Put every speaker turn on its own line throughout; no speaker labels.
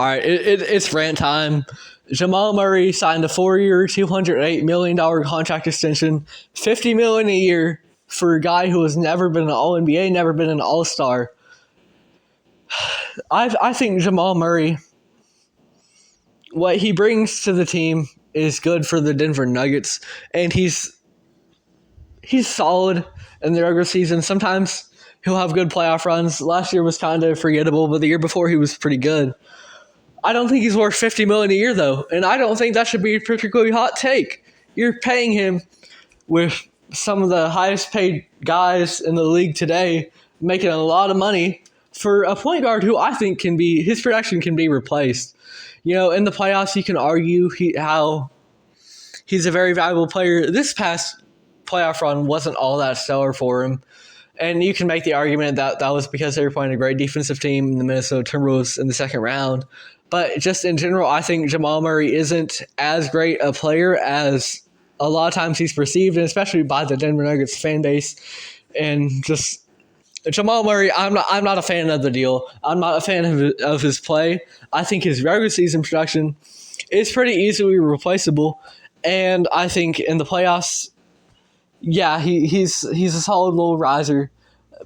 All right, it's rant time. Jamal Murray signed a 4-year, $208 million contract extension, $50 million a year for a guy who has never been an All-NBA, never been an All-Star. I think Jamal Murray, what he brings to the team is good for the Denver Nuggets, and he's solid in the regular season. Sometimes he'll have good playoff runs. Last year was kind of forgettable, but the year before he was pretty good. I don't think he's worth $50 million a year, though, and I don't think that should be a particularly hot take. You're paying him with some of the highest paid guys in the league today, making a lot of money for a point guard who I think his production can be replaced. You know, in the playoffs, you can argue how he's a very valuable player. This past playoff run wasn't all that stellar for him. And you can make the argument that that was because they were playing a great defensive team in the Minnesota Timberwolves in the second round. But just in general, I think Jamal Murray isn't as great a player as a lot of times he's perceived, and especially by the Denver Nuggets fan base. And just Jamal Murray, I'm not a fan of the deal. I'm not a fan of his play. I think his regular season production is pretty easily replaceable. And I think in the playoffs, yeah, he's a solid little riser.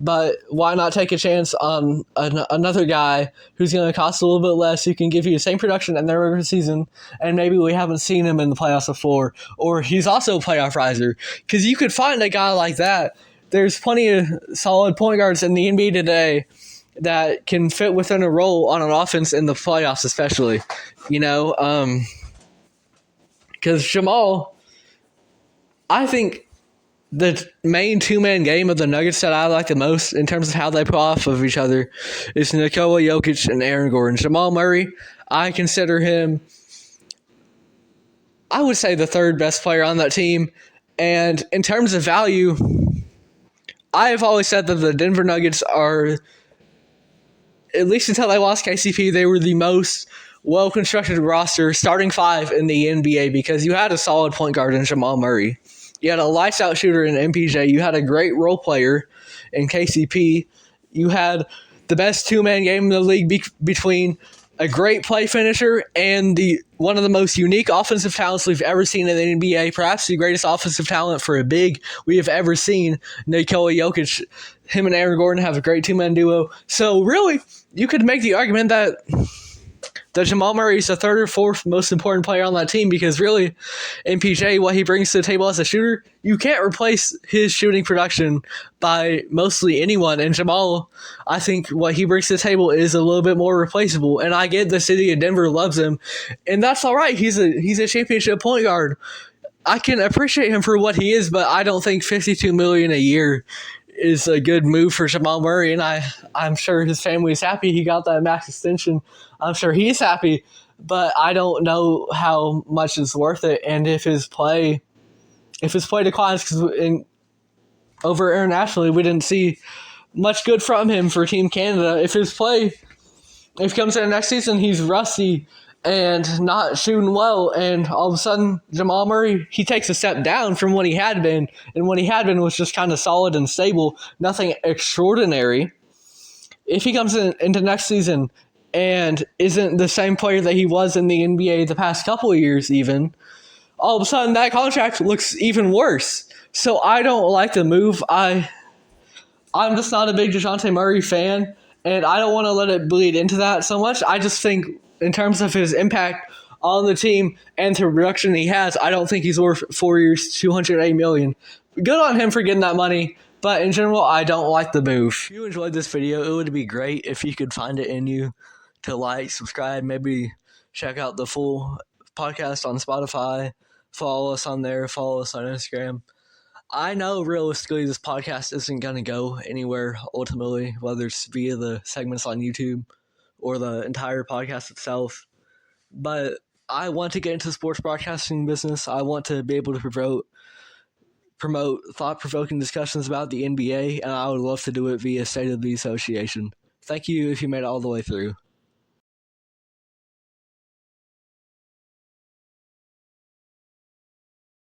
But why not take a chance on another guy who's going to cost a little bit less, who can give you the same production in the regular season, and maybe we haven't seen him in the playoffs before, or he's also a playoff riser? Because you could find a guy like that. There's plenty of solid point guards in the NBA today that can fit within a role on an offense in the playoffs, especially. You know, because Jamal, I think the main two-man game of the Nuggets that I like the most in terms of how they play off of each other is Nikola Jokic and Aaron Gordon. Jamal Murray, I consider him, I would say, the third best player on that team. And in terms of value, I have always said that the Denver Nuggets are, at least until they lost KCP, they were the most well-constructed roster, starting five in the NBA, because you had a solid point guard in Jamal Murray. You had a lights-out shooter in MPJ. You had a great role player in KCP. You had the best two-man game in the league between a great play finisher and one of the most unique offensive talents we've ever seen in the NBA, perhaps the greatest offensive talent for a big we have ever seen, Nikola Jokic. Him and Aaron Gordon have a great two-man duo. So really, you could make the argument that Jamal Murray is the third or fourth most important player on that team, because really, MPJ, what he brings to the table as a shooter, you can't replace his shooting production by mostly anyone. And Jamal, I think what he brings to the table is a little bit more replaceable. And I get the city of Denver loves him, and that's all right. He's a championship point guard. I can appreciate him for what he is, but I don't think $52 million a year is a good move for Jamal Murray, and I'm sure his family is happy he got that max extension. I'm sure he's happy, but I don't know how much is worth it, and if his play declines, because over internationally we didn't see much good from him for Team Canada. If he comes in next season, he's rusty and not shooting well, and all of a sudden Jamal Murray, he takes a step down from what he had been, and what he had been was just kind of solid and stable, nothing extraordinary. If he comes into next season and isn't the same player that he was in the NBA the past couple of years even, all of a sudden that contract looks even worse. So I don't like the move. I'm just not a big DeJounte Murray fan, and I don't want to let it bleed into that so much. I just think in terms of his impact on the team and the production he has, I don't think he's worth 4 years, $208 million. Good on him for getting that money, but in general, I don't like the move. If you enjoyed this video, it would be great if you could find it in you to like, subscribe, maybe check out the full podcast on Spotify, follow us on there, follow us on Instagram. I know realistically this podcast isn't going to go anywhere ultimately, whether it's via the segments on YouTube or the entire podcast itself, but I want to get into the sports broadcasting business. I want to be able to promote thought-provoking discussions about the NBA, and I would love to do it via State of the Association. Thank you if you made it all the way through.